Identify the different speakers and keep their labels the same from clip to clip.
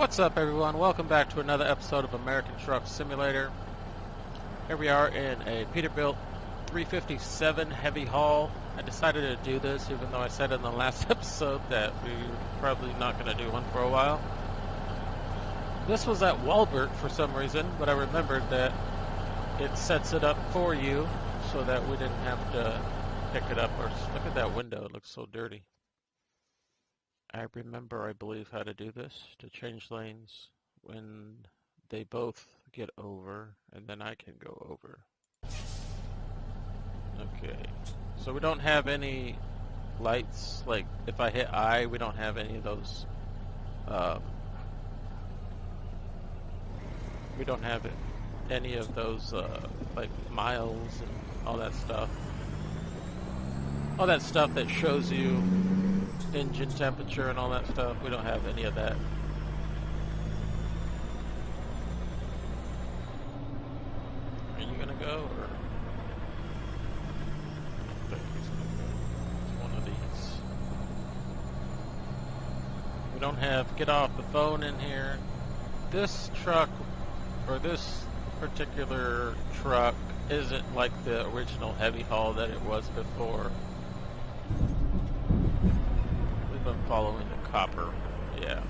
Speaker 1: What's up, everyone? Welcome back to another episode of American Truck Simulator. Here we are in a Peterbilt 357 heavy haul. I decided to do this even though I said in the last episode that we were probably not going to do one for a while. This was at Walbert for some reason, but I remembered that it sets it up for you so that we didn't have to pick it up. Or look at that window, it looks so dirty. I remember, I believe, how to do this, to change lanes when they both get over, and then I can go over. Okay, so we don't have any lights, like if I hit I, we don't have any of those, we don't have any of those, like miles and all that stuff. All that stuff that shows you engine temperature and all that stuff. We don't have any of that. Are you gonna go, or? I think he's gonna go. It's one of these. We don't have get off the phone in here. This truck, or this particular truck, isn't like the original heavy haul that it was before. Been following the copper, yeah.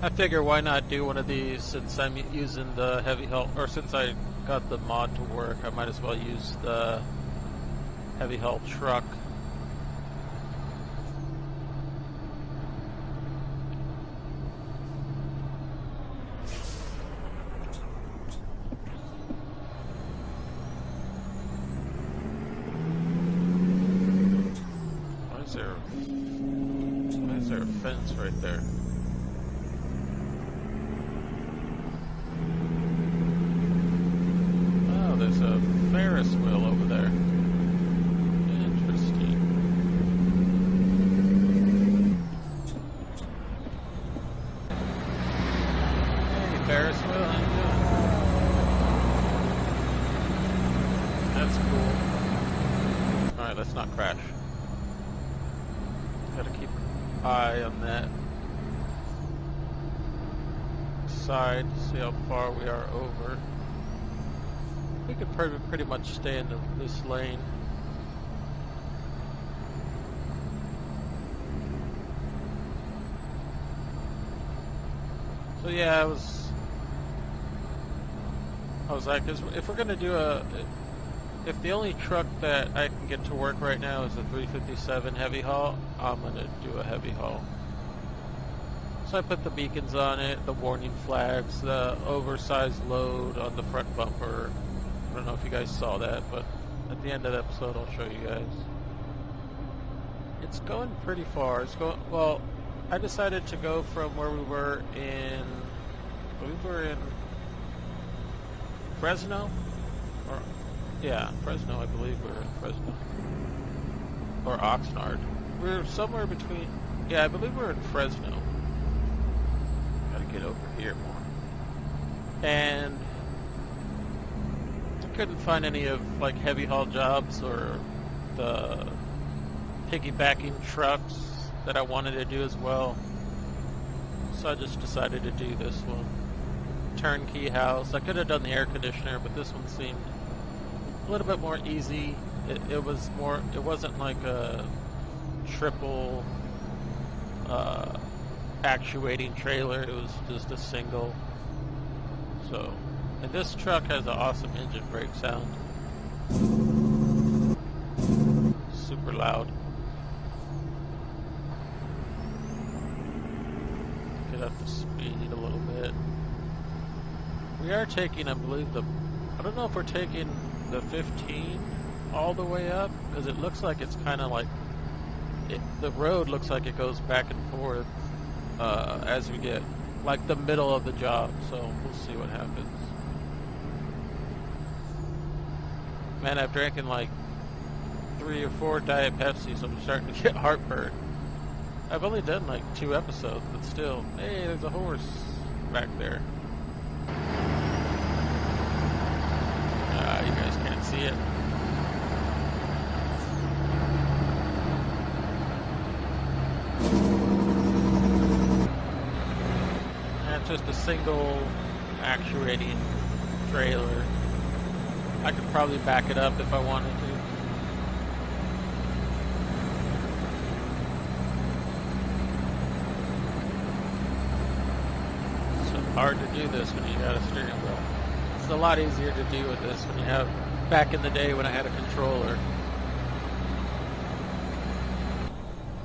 Speaker 1: I figure why not do one of these since I'm using the heavy haul, or since I got the mod to work, I might as well use the heavy haul truck. Why is there a fence right there? Oh, there's a Ferris wheel over there. Interesting. Hey, Ferris wheel, how you doing? That's cool. Alright, let's not crash. Gotta keep an eye on that side to see how far we are over. We could pretty much stay in this lane. So yeah, I was like, if we're gonna do if the only truck that I can get to work right now is a 357 heavy haul, I'm going to do a heavy haul. So I put the beacons on it, the warning flags, the oversized load on the front bumper. I don't know if you guys saw that, but at the end of the episode I'll show you guys. It's going pretty far. It's going, well, I decided to go from where we were in Fresno? Yeah, Fresno, I believe we're in Fresno. Or Oxnard. We're somewhere between... Yeah, I believe we're in Fresno. Gotta get over here more. And I couldn't find any of, like, heavy haul jobs or the piggybacking trucks that I wanted to do as well. So I just decided to do this one. Turnkey house. I could have done the air conditioner, but this one seemed a little bit more easy. It was more, it wasn't like a triple actuating trailer, it was just a single. So, and this truck has an awesome engine brake sound. Super loud. Get up to speed a little bit. We are taking, I believe, I don't know if we're taking the 15 all the way up, because it looks like it's kind of like the road looks like it goes back and forth as we get like the middle of the job, so we'll see what happens. Man, I've drinking like 3 or 4 Diet Pepsi, so I'm starting to get heartburn. I've only done like 2 episodes, but still. Hey, there's a horse back there. single actuating trailer. I could probably back it up if I wanted to. It's hard to do this when you got a steering wheel. It's a lot easier to do with this when you have, back in the day when I had a controller.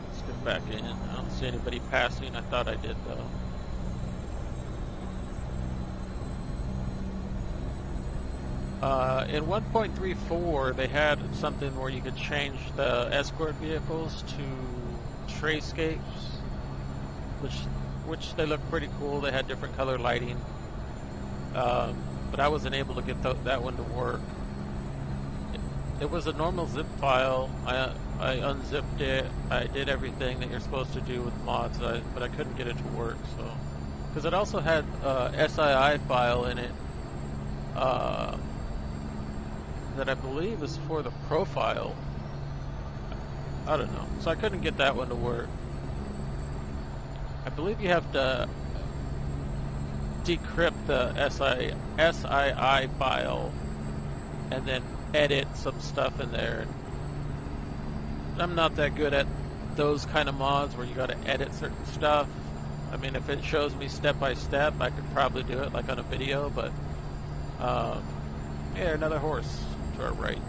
Speaker 1: Let's get back in. I don't see anybody passing. I thought I did though. In 1.34, they had something where you could change the escort vehicles to trayscapes, which they look pretty cool. They had different color lighting, but I wasn't able to get that one to work. It was a normal zip file. I unzipped it. I did everything that you're supposed to do with mods, but I couldn't get it to work. So, because it also had a SII file in it. That I believe is for the profile. I don't know. So I couldn't get that one to work. I believe you have to decrypt the SII file and then edit some stuff in there. I'm not that good at those kind of mods where you got to edit certain stuff. I mean, if it shows me step by step, I could probably do it like on a video, but yeah, another horse to our right.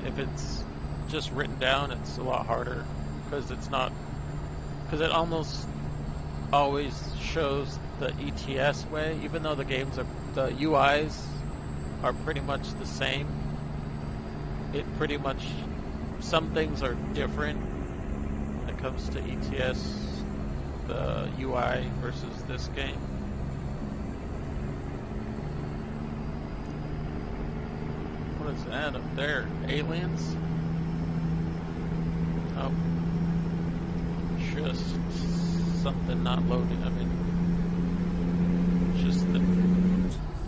Speaker 1: If it's just written down, it's a lot harder because it almost always shows the ETS way, even though the UIs are pretty much the same. Some things are different when it comes to ETS, the UI versus this game. What is that up there? Aliens? Oh. Just something not loading. I mean, just the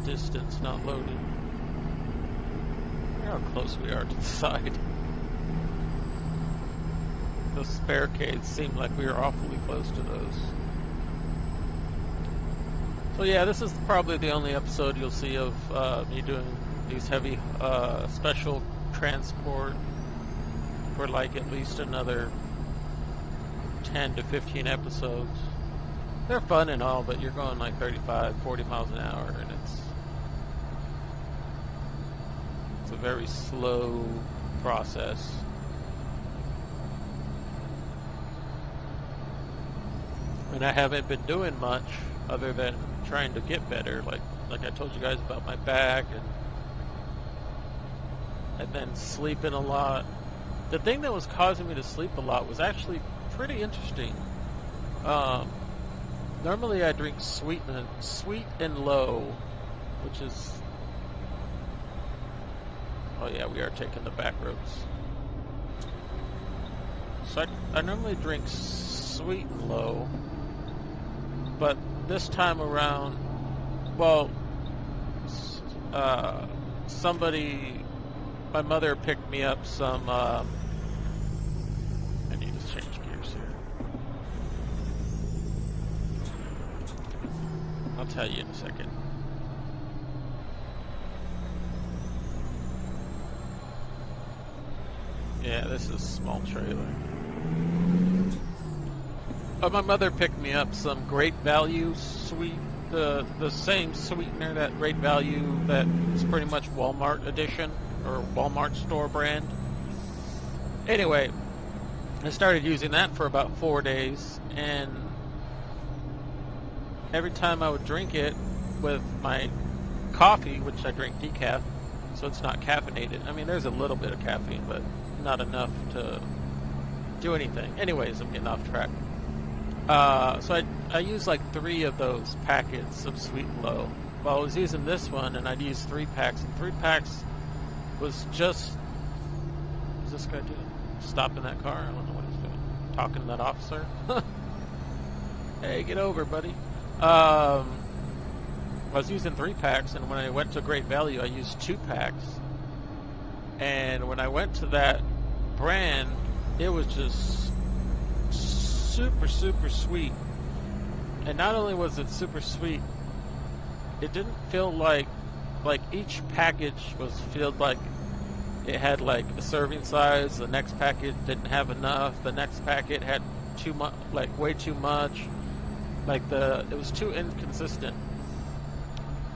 Speaker 1: distance not loading. Look how close we are to the side. Those barricades seem like we are awfully close to those. So yeah, this is probably the only episode you'll see of me doing these heavy special transport for like at least another 10 to 15 episodes. They're fun and all, but you're going like 35, 40 miles an hour, and it's a very slow process. And I haven't been doing much other than trying to get better, like I told you guys about my back and then sleeping a lot. The thing that was causing me to sleep a lot was actually pretty interesting. Normally I drink sweet and low, which is... Oh yeah, we are taking the back roads. So I normally drink sweet and low, but this time around, well, my mother picked me up some, I need to change gears here. I'll tell you in a second. Yeah, this is a small trailer. My mother picked me up some Great Value sweet, the same sweetener, that Great Value that is pretty much Walmart edition or Walmart store brand. Anyway, I started using that for about 4 days, and every time I would drink it with my coffee, which I drink decaf, so it's not caffeinated. I mean, there's a little bit of caffeine, but not enough to do anything. Anyways, I'm getting off track. So I used like 3 of those packets of Sweet and Low. Well, I was using this one, and I'd use 3 packs, and 3 packs was just... What's this guy doing? Stopping that car? I don't know what he's doing. Talking to that officer? Hey, get over, buddy. I was using 3 packs, and when I went to Great Value, I used 2 packs. And when I went to that brand, it was just super, super sweet. And not only was it super sweet, it didn't feel like each package was filled like it had like a serving size. The next packet didn't have enough. The next packet had too much, like way too much. Like it was too inconsistent.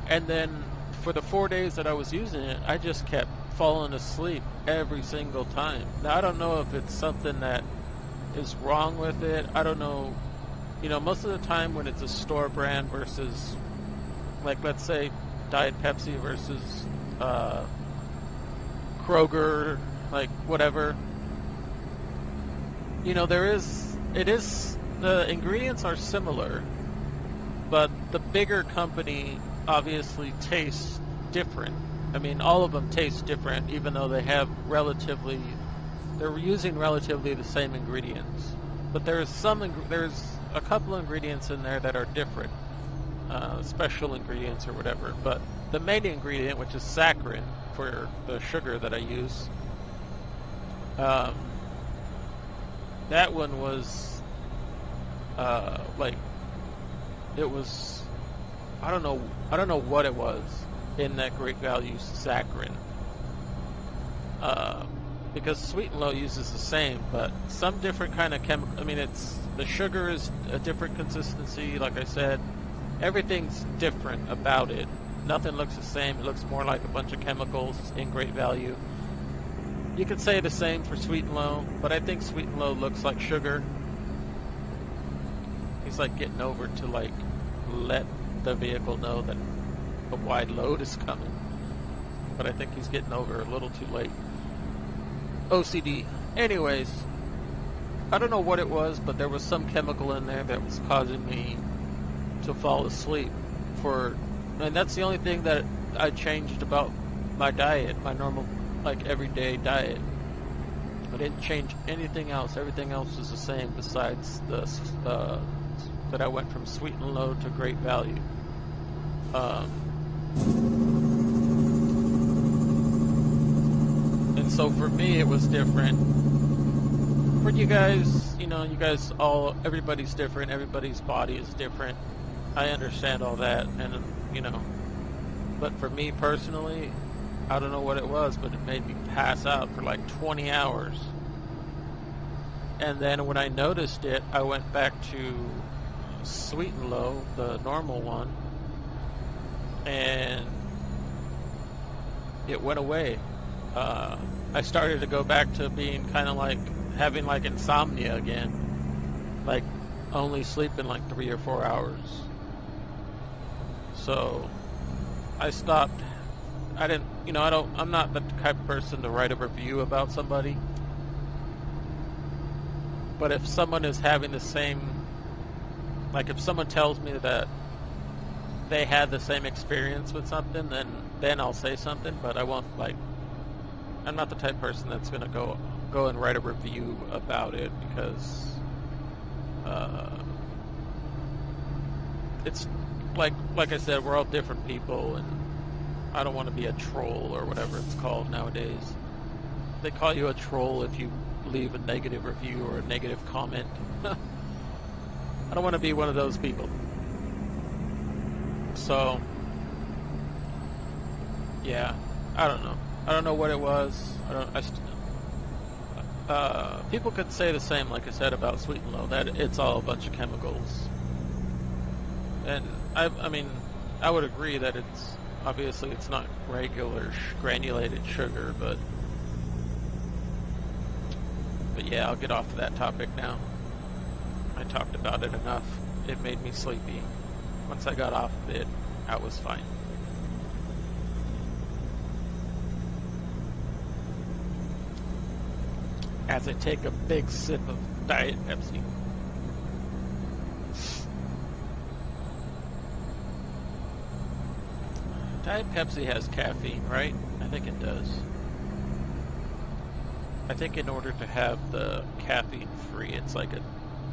Speaker 1: And then for the 4 days that I was using it, I just kept falling asleep every single time. Now I don't know if it's something that is wrong with it. I don't know. You know, most of the time when it's a store brand versus, like, let's say Diet Pepsi versus Kroger, like whatever, you know, the ingredients are similar, but the bigger company obviously tastes different. I mean, all of them taste different, even though they're using relatively the same ingredients. But there's a couple ingredients in there that are different, special ingredients or whatever. But the main ingredient, which is saccharin for the sugar that I use, that one was it was, I don't know what it was in that Great Value saccharin. Because Sweet and Low uses the same, but some different kind of chemical. I mean, the sugar is a different consistency. Like I said, everything's different about it. Nothing looks the same. It looks more like a bunch of chemicals in Great Value. You could say the same for Sweet and Low, but I think Sweet and Low looks like sugar. He's like getting over to like let the vehicle know that a wide load is coming, but I think he's getting over a little too late. OCD. Anyways, I don't know what it was, but there was some chemical in there that was causing me to fall asleep and that's the only thing that I changed about my diet, my normal, like, everyday diet. I didn't change anything else. Everything else is the same besides that I went from Sweet and Low to Great Value. And so for me, it was different. For you guys, everybody's different. Everybody's body is different. I understand all that, and but for me personally, I don't know what it was, but it made me pass out for like 20 hours. And then when I noticed it, I went back to Sweet and Low, the normal one, and it went away. I started to go back to being kind of like having like insomnia again, like only sleeping like 3 or 4 hours. So I stopped. I'm not the type of person to write a review about somebody. But if someone is having the same, like if someone tells me that they had the same experience with something, then I'll say something, but I won't, like, I'm not the type of person that's going to go and write a review about it, because it's like I said, we're all different people, and I don't want to be a troll or whatever it's called nowadays. They call you a troll if you leave a negative review or a negative comment. I don't want to be one of those people. So, yeah, I don't know. I don't know what it was. People could say the same, like I said, about Sweet and Low, that it's all a bunch of chemicals. And I mean, I would agree that it's not regular granulated sugar, but yeah, I'll get off of that topic now. I talked about it enough. It made me sleepy. Once I got off of it, I was fine. As I take a big sip of Diet Pepsi. Diet Pepsi has caffeine, right? I think it does. I think in order to have the caffeine free, it's like a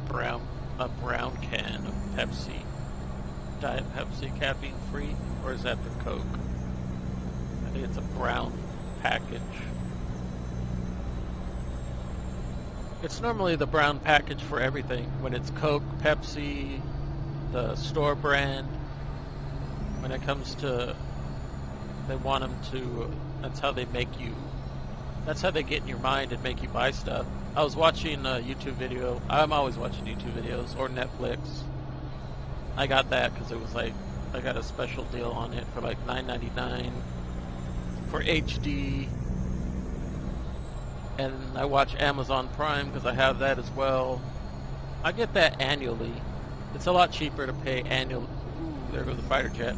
Speaker 1: brown can of Pepsi. Diet Pepsi caffeine free, or is that the Coke? I think it's a brown package. It's normally the brown package for everything. When it's Coke, Pepsi, the store brand. When it comes to, they want them to, that's how they make you, that's how they get in your mind and make you buy stuff. I was watching a YouTube video. I'm always watching YouTube videos or Netflix. I got that because it was like, I got a special deal on it for like $9.99 for HD. And I watch Amazon Prime because I have that as well. I get that annually. It's a lot cheaper to pay annual. Ooh, there goes the fighter jet.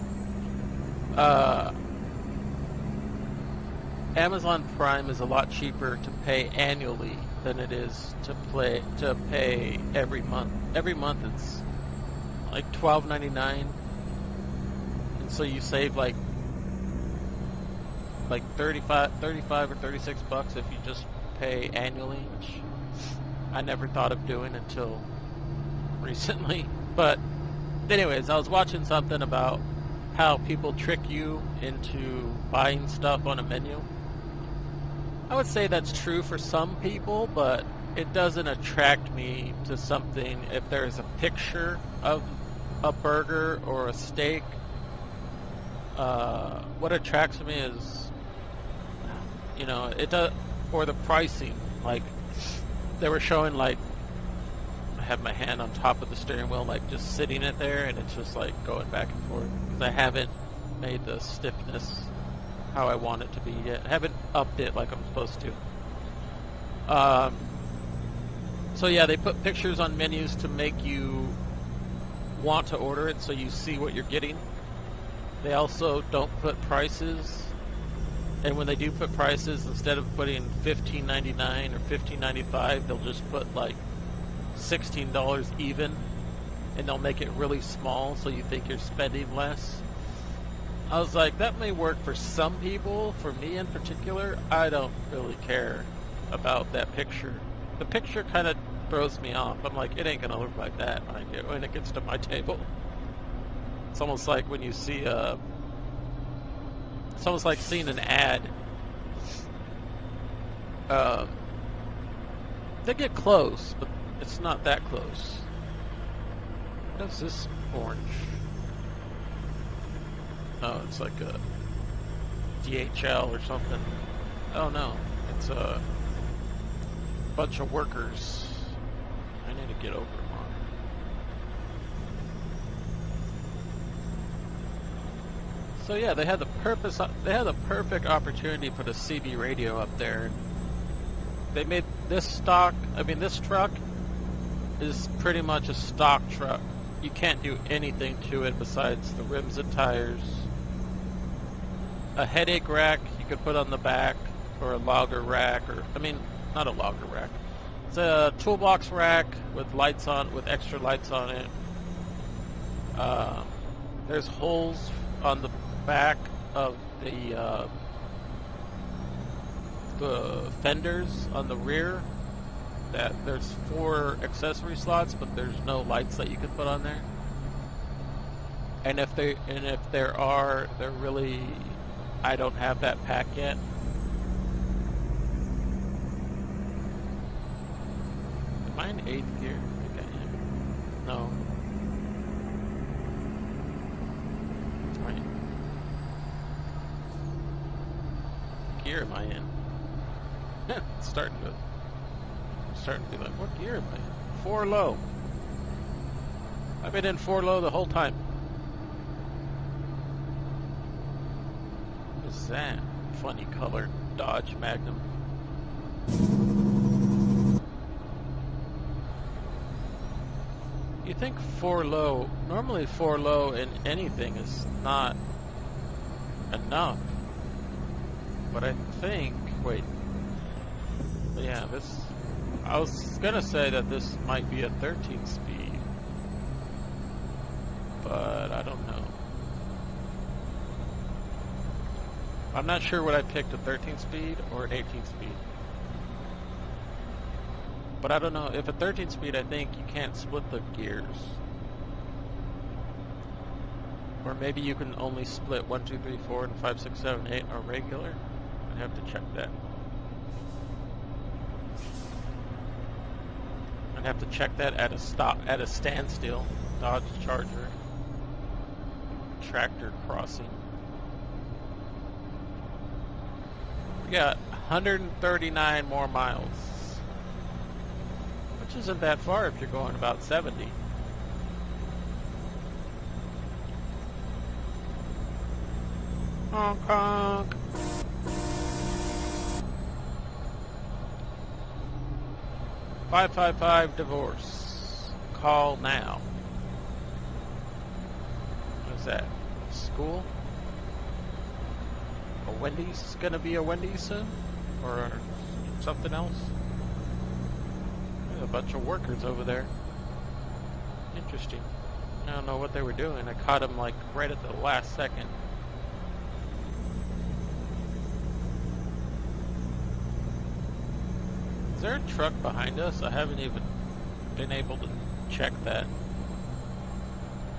Speaker 1: Amazon Prime is a lot cheaper to pay annually than it is to pay every month. Every month it's like $12.99, and so you save like 35 or 36 bucks if you just pay annually, which I never thought of doing until recently. But anyways, I was watching something about how people trick you into buying stuff on a menu. I would say that's true for some people, but it doesn't attract me to something if there's a picture of a burger or a steak. What attracts me is, you know, it does, or the pricing. Like, they were showing, like, I have my hand on top of the steering wheel, like, just sitting it there, and it's just, like, going back and forth. Because I haven't made the stiffness how I want it to be yet. I haven't upped it like I'm supposed to. So, yeah, they put pictures on menus to make you want to order it so you see what you're getting. They also don't put prices. And when they do put prices, instead of putting $15.99 or $15.95, they'll just put like $16 even, and they'll make it really small so you think you're spending less. I was like, that may work for some people. For me in particular, I don't really care about that picture. The picture kind of throws me off. I'm like, it ain't gonna look like that when it gets to my table. It's almost like when you see it's almost like seeing an ad. They get close, but it's not that close. What's this orange? Oh, it's like a DHL or something. Oh no, it's a bunch of workers. I need to get over them on. So yeah, they had the perfect opportunity to put a CB radio up there. They made this this truck is pretty much a stock truck. You can't do anything to it besides the rims and tires. A headache rack you could put on the back, or a logger rack, not a logger rack. It's a toolbox rack with lights on, with extra lights on it. There's holes on the back of the fenders on the rear. That there's 4 accessory slots, but there's no lights that you can put on there. And if there are, they're really, I don't have that pack yet. Am I in 8th gear? I think I am. No. Right. What gear am I in? It's starting to be like, what gear am I in? 4 low. I've been in 4 low the whole time. What is that? Funny colored Dodge Magnum. You think 4 low, normally 4 low in anything is not enough. But I think, wait. Yeah, I was gonna say that this might be a 13 speed, but I don't know. I'm not sure what I picked, a 13 speed or an 18 speed. But I don't know, if a 13 speed, I think you can't split the gears. Or maybe you can only split 1, 2, 3, 4, and 5, 6, 7, 8 are regular. I'd have to check that. I'd have to check that at a standstill. Dodge Charger. Tractor crossing. We got 139 more miles. Which isn't that far if you're going about 70. Honk honk. "555 divorce. Call now." What is that? School? A Wendy's? Gonna be a Wendy's soon? Or something else? There's a bunch of workers over there. Interesting. I don't know what they were doing. I caught them like right at the last second. Is there a truck behind us? I haven't even been able to check that.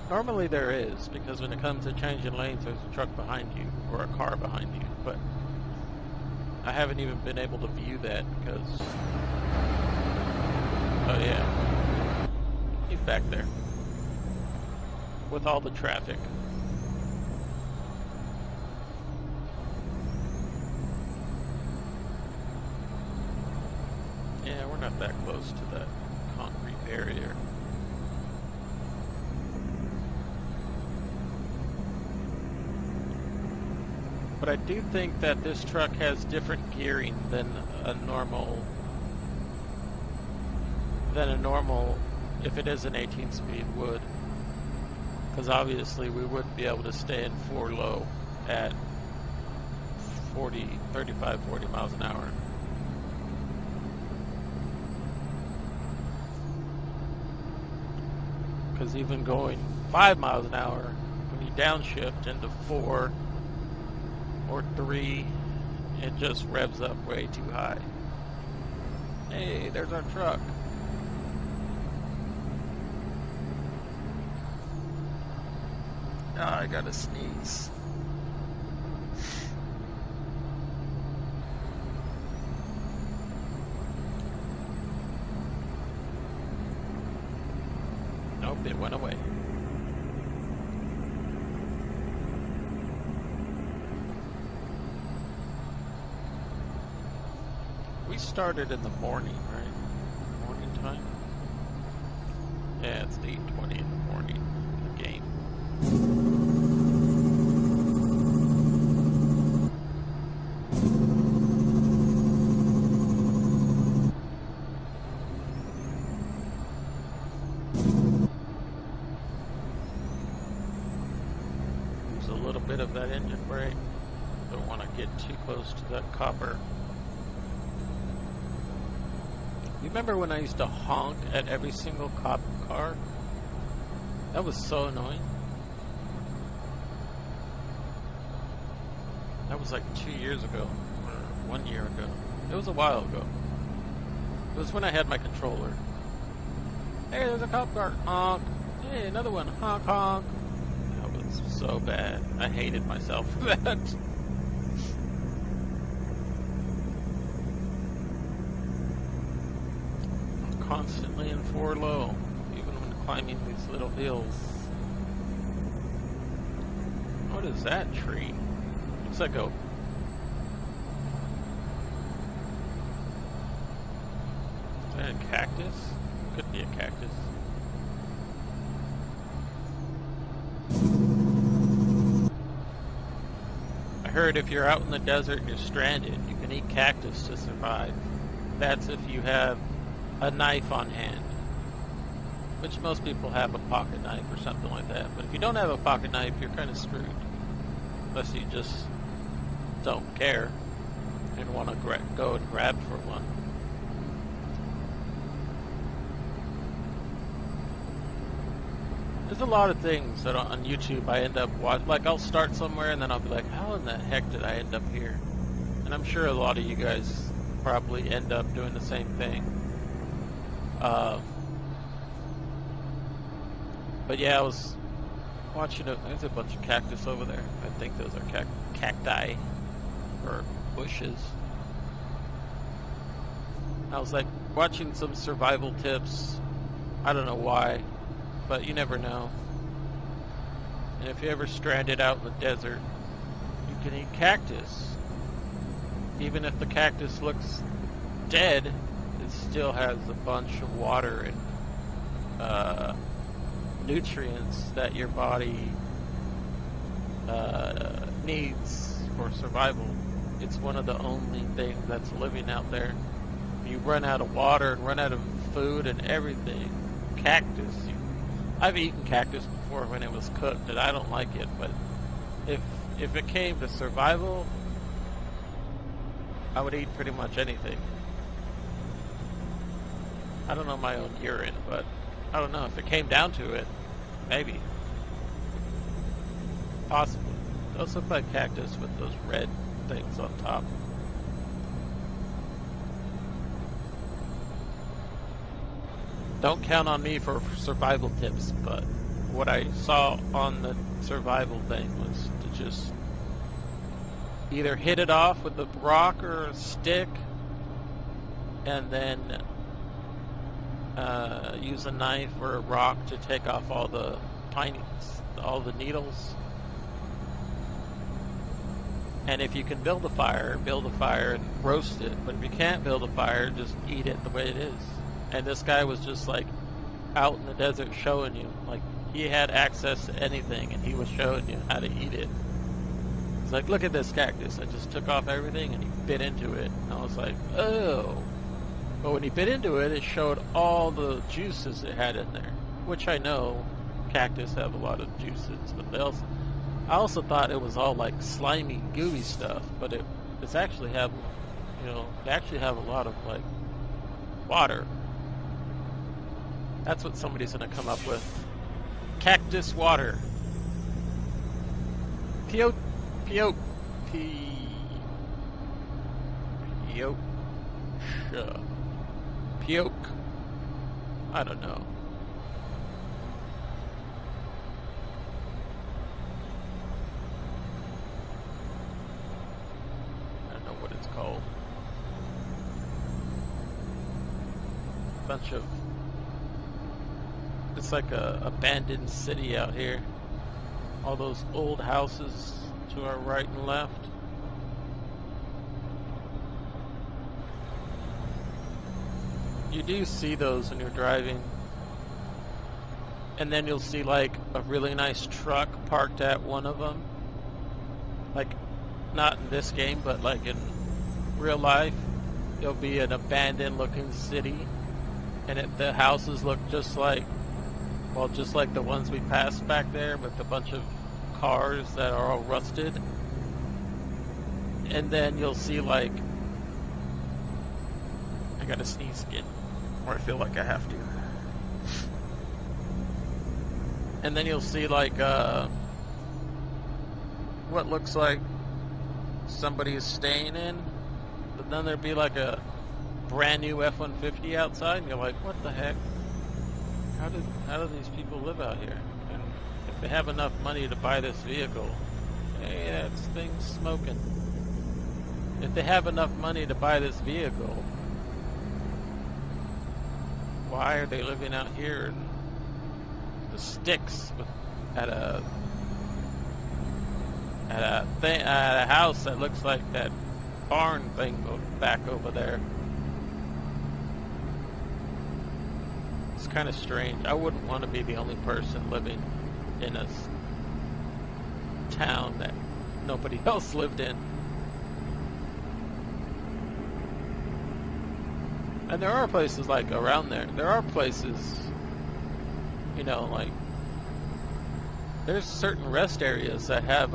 Speaker 1: Normally there is, because when it comes to changing lanes, there's a truck behind you, or a car behind you, but I haven't even been able to view that because... Oh yeah. He's back there. With all the traffic. Yeah, we're not that close to that concrete barrier. But I do think that this truck has different gearing than a normal, if it is an 18-speed would. Because obviously we wouldn't be able to stay in 4 low at 35, 40 miles an hour. Because even going 5 miles an hour, when you downshift into 4 or 3, it just revs up way too high. Hey, there's our truck. Ah, I gotta sneeze. Nope, it went away. We started in the morning, right? Morning time? Yeah, it's 8:20 in the morning. The game. Use a little bit of that engine brake. Don't want to get too close to that copper. You remember when I used to honk at every single cop car? That was so annoying. That was like 2 years ago, or 1 year ago. It was a while ago. It was when I had my controller. Hey, there's a cop car. Honk. Hey, another one. Honk, honk. That was so bad. I hated myself for that. Constantly in 4 low, even when climbing these little hills. What is that tree? Looks like a... Is that a cactus? Could be a cactus. I heard if you're out in the desert and you're stranded, you can eat cactus to survive. That's if you have a knife on hand, which most people have a pocket knife or something like that. But if you don't have a pocket knife, you're kind of screwed, unless you just don't care and want to go and grab for one. There's a lot of things that on YouTube I end up watching. Like, I'll start somewhere and then I'll be like, how in the heck did I end up here? And I'm sure a lot of you guys probably end up doing the same thing. But yeah, I was watching there's a bunch of cactus over there. I think those are cacti or bushes. I was like watching some survival tips. I don't know why. but you never know. And if you're ever stranded out in the desert, you can eat cactus. Even if the cactus looks dead, it still has a bunch of water and nutrients that your body needs for survival. It's one of the only things that's living out there. You run out of water and run out of food and everything. Cactus. I've eaten cactus before when it was cooked, and I don't like it. But if it came to survival, I would eat pretty much anything. I don't know my own urine, but I don't know. If it came down to it, maybe. Possibly. Those look like cactus with those red things on top. Don't count on me for survival tips, but what I saw on the survival thing was to just either hit it off with a rock or a stick, and then use a knife or a rock to take off all the needles. And if you can build a fire and roast it. But if you can't build a fire, just eat it the way it is. And this guy was just like out in the desert showing you, like he had access to anything, and he was showing you how to eat it. He's like, look at this cactus. I just took off everything, and he bit into it. And I was like, oh. But when he bit into it, it showed all the juices it had in there, which I know cactus have a lot of juices, but I also thought it was all like slimy, gooey stuff, but it's actually have, they actually have a lot of like water. That's what somebody's gonna come up with. Cactus water. Pioche. I don't know. I don't know what it's called. Bunch of... It's like a abandoned city out here. All those old houses to our right and left. You do see those when you're driving. And then you'll see like a really nice truck parked at one of them. Like, not in this game, but like in real life. There'll be an abandoned looking city. And the houses look just like the ones we passed back there, with a bunch of cars that are all rusted. And then you'll see like... I gotta sneeze again. Or I feel like I have to. And then you'll see like what looks like somebody is staying in, but then there'd be like a brand new F-150 outside, and you're like, what the heck? How do these people live out here? And if they have enough money to buy this vehicle, hey, that thing's smoking. If they have enough money to buy this vehicle, why are they living out here in the sticks at a house that looks like that barn thing back over there? It's kind of strange. I wouldn't want to be the only person living in a town that nobody else lived in. And there are places like around there. There are places, like there's certain rest areas that have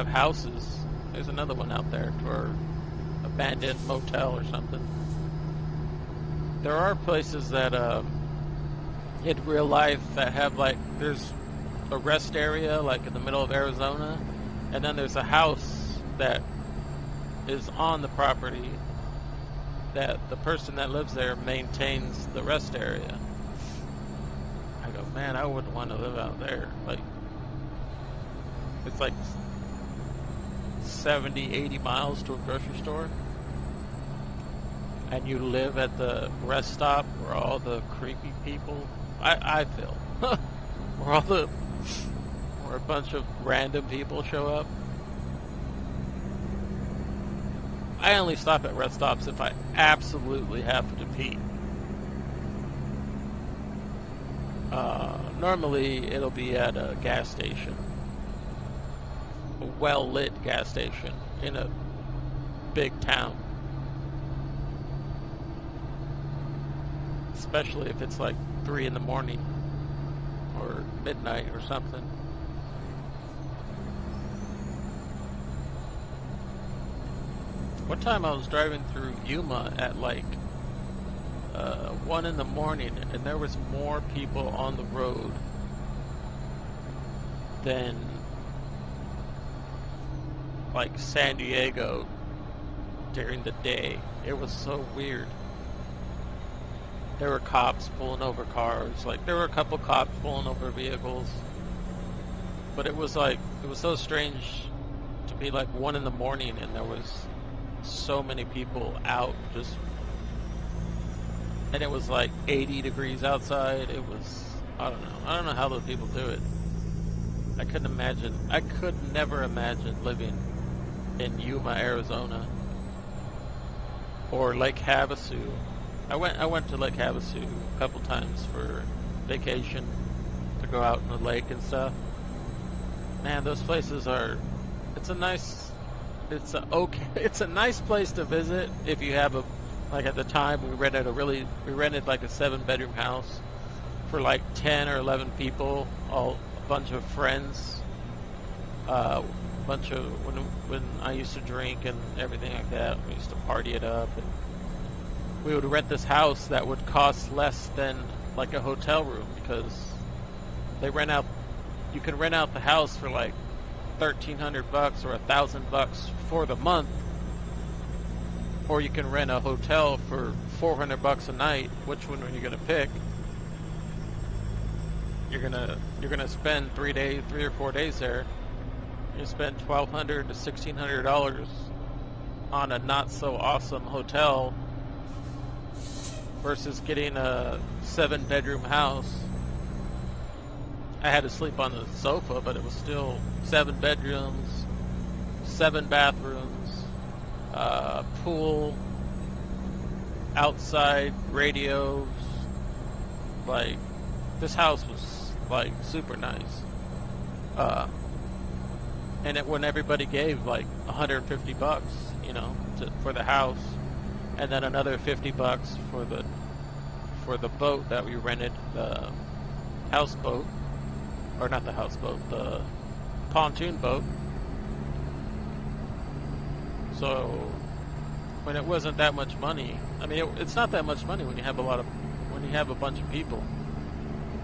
Speaker 1: houses. There's another one out there for abandoned motel or something. There are places that in real life that have like, there's a rest area like in the middle of Arizona, and then there's a house that is on the property that the person that lives there maintains the rest area. I go, man, I wouldn't want to live out there. Like, it's like 70, 80 miles to a grocery store, and you live at the rest stop where all the creepy people, I feel, where a bunch of random people show up. I only stop at rest stops if I absolutely have to pee. Normally, it'll be at a gas station, a well-lit gas station in a big town. Especially if it's like 3 in the morning or midnight or something. One time I was driving through Yuma at like 1 in the morning, and there was more people on the road than like San Diego during the day. It was so weird. There were cops pulling over cars. Like, there were a couple cops pulling over vehicles. But it was so strange to be like 1 in the morning and there was so many people out just, and it was like 80 degrees outside. It was, I don't know how those people do it. I could never imagine living in Yuma, Arizona, or Lake Havasu. I went to Lake Havasu a couple times for vacation to go out in the lake and stuff. Man, those places are. It's a nice place to visit if you have like at the time we rented like a 7-bedroom house for like 10 or 11 people, a bunch of friends, bunch of when I used to drink and everything like that. We used to party it up, and we would rent this house that would cost less than like a hotel room because you can rent out the house for like $1,300 or $1,000 for the month, or you can rent a hotel for $400 a night. Which one are you gonna pick? You're gonna spend 3 or 4 days there. You spend $1,200 to $1,600 on a not so awesome hotel versus getting a 7-bedroom house. I had to sleep on the sofa, but it was still 7 bedrooms, 7 bathrooms, pool, outside radios. Like, this house was like super nice. And when everybody gave like $150, for the house, and then another $50 for the boat that we rented, the houseboat. Or not the houseboat, the pontoon boat. So when it wasn't that much money, I mean, it's not that much money when you have a bunch of people.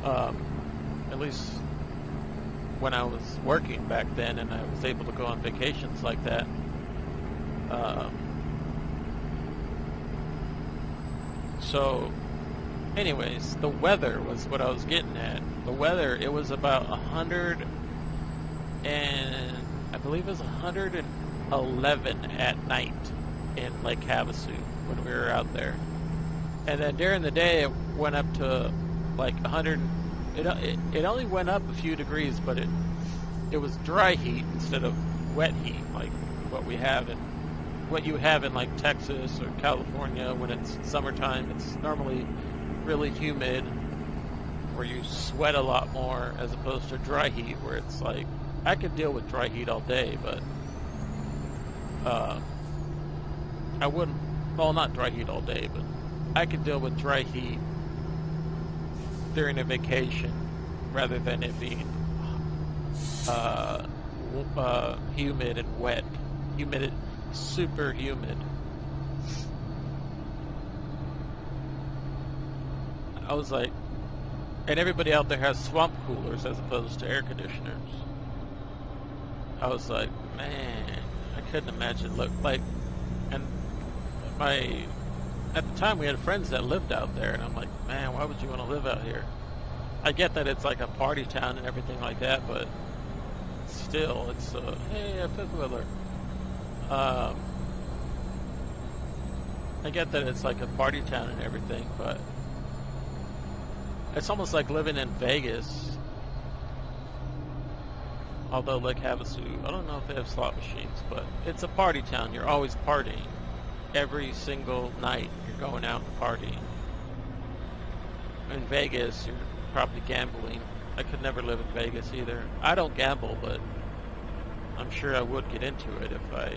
Speaker 1: At least when I was working back then, and I was able to go on vacations like that. So, anyways, the weather was what I was getting at. The weather, it was about 100 and I believe it was 111 at night in Lake Havasu when we were out there. And then during the day it went up to like 100. It only went up a few degrees, but it was dry heat instead of wet heat, like what you have in like Texas or California when it's summertime. It's normally really humid, where you sweat a lot more, as opposed to dry heat, where it's like, I could deal with dry heat all day, but I wouldn't, well, not dry heat all day, but I could deal with dry heat during a vacation rather than it being humid and wet. Super humid. I was like, and everybody out there has swamp coolers as opposed to air conditioners. I was like, man, I couldn't imagine. And at the time we had friends that lived out there, and I'm like, man, why would you want to live out here? I get that it's like a party town and everything like that, but still, it's hey, a fifth wheeler. I get that it's like a party town and everything, but It's almost like living in Vegas. Although Lake Havasu, I don't know if they have slot machines, but it's a party town. You're always partying. Every single night you're going out and partying. In Vegas, you're probably gambling. I could never live in Vegas either. I don't gamble, but I'm sure I would get into it if I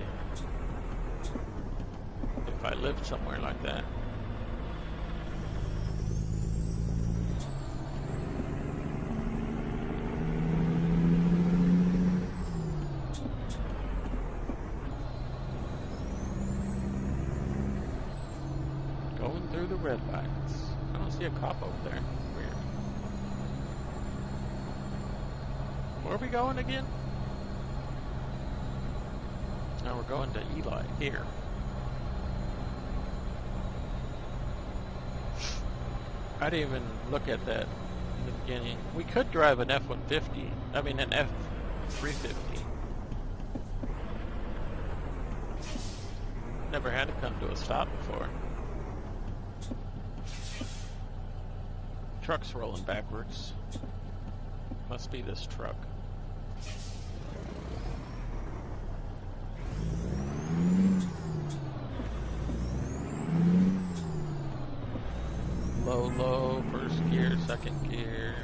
Speaker 1: lived somewhere like that. Going through the red lights. I don't see a cop over there. Weird. Where are we going again? Now we're going to Eli here. I didn't even look at that in the beginning. We could drive an F-150. I mean an F-350. Never had to come to a stop before. Truck's rolling backwards. Must be this truck. Low, first gear, second gear.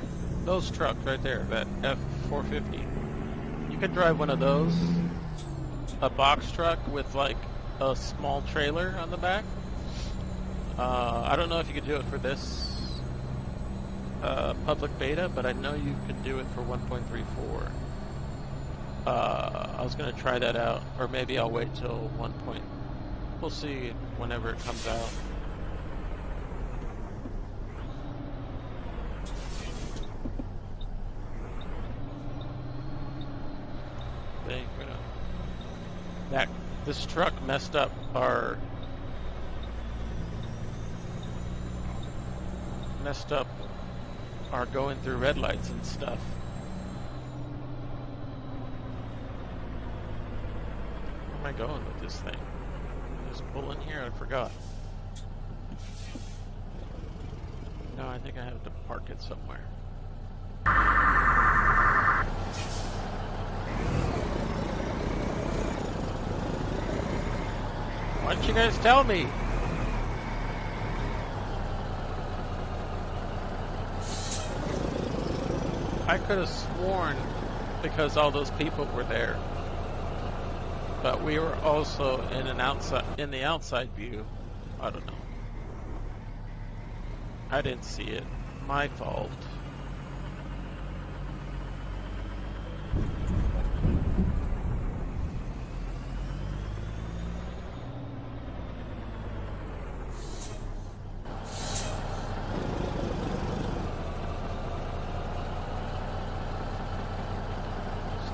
Speaker 1: Those trucks right there, that F-450. You could drive one of those. A box truck with like a small trailer on the back. I don't know if you could do it for this public beta, but I know you could do it for 1.34. I was going to try that out, or maybe I'll wait till 1. We'll see whenever it comes out. This truck messed up our going through red lights and stuff. Where am I going with this thing? Just pull in here, I forgot. No, I think I have to park it somewhere. Why didn't you guys tell me? I could have sworn because all those people were there. But we were also in the outside view. I don't know. I didn't see it. My fault.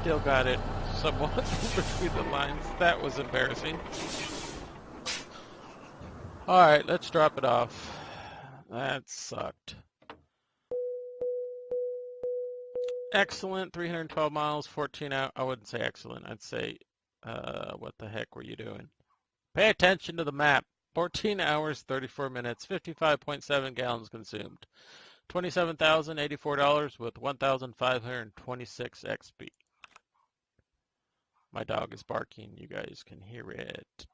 Speaker 1: Still got it somewhat between the lines. That was embarrassing. Alright, let's drop it off. That sucked. Excellent, 312 miles, 14 hours. I wouldn't say excellent. I'd say, what the heck were you doing? Pay attention to the map. 14 hours, 34 minutes, 55.7 gallons consumed. $27,084 with 1,526 XP. My dog is barking. You guys can hear it.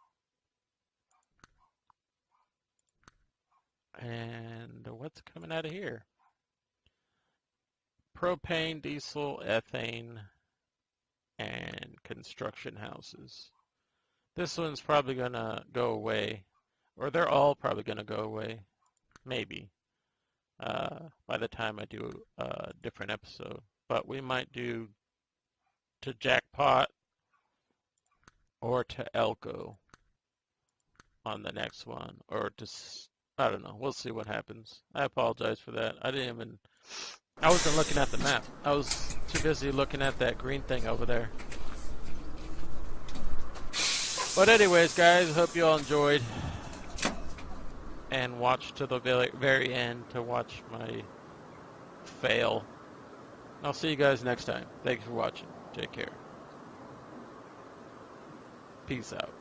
Speaker 1: And what's coming out of here? Propane, diesel, ethane, and construction houses. This one's probably going to go away. Or they're all probably going to go away. Maybe. By the time I do a different episode. But we might do to Jackpot or to Elko on the next one. Or to, I don't know. We'll see what happens. I apologize for that. I wasn't looking at the map. I was too busy looking at that green thing over there. But anyways, guys, hope you all enjoyed. And watch to the very end to watch my fail. I'll see you guys next time. Thanks for watching. Take care. Peace out.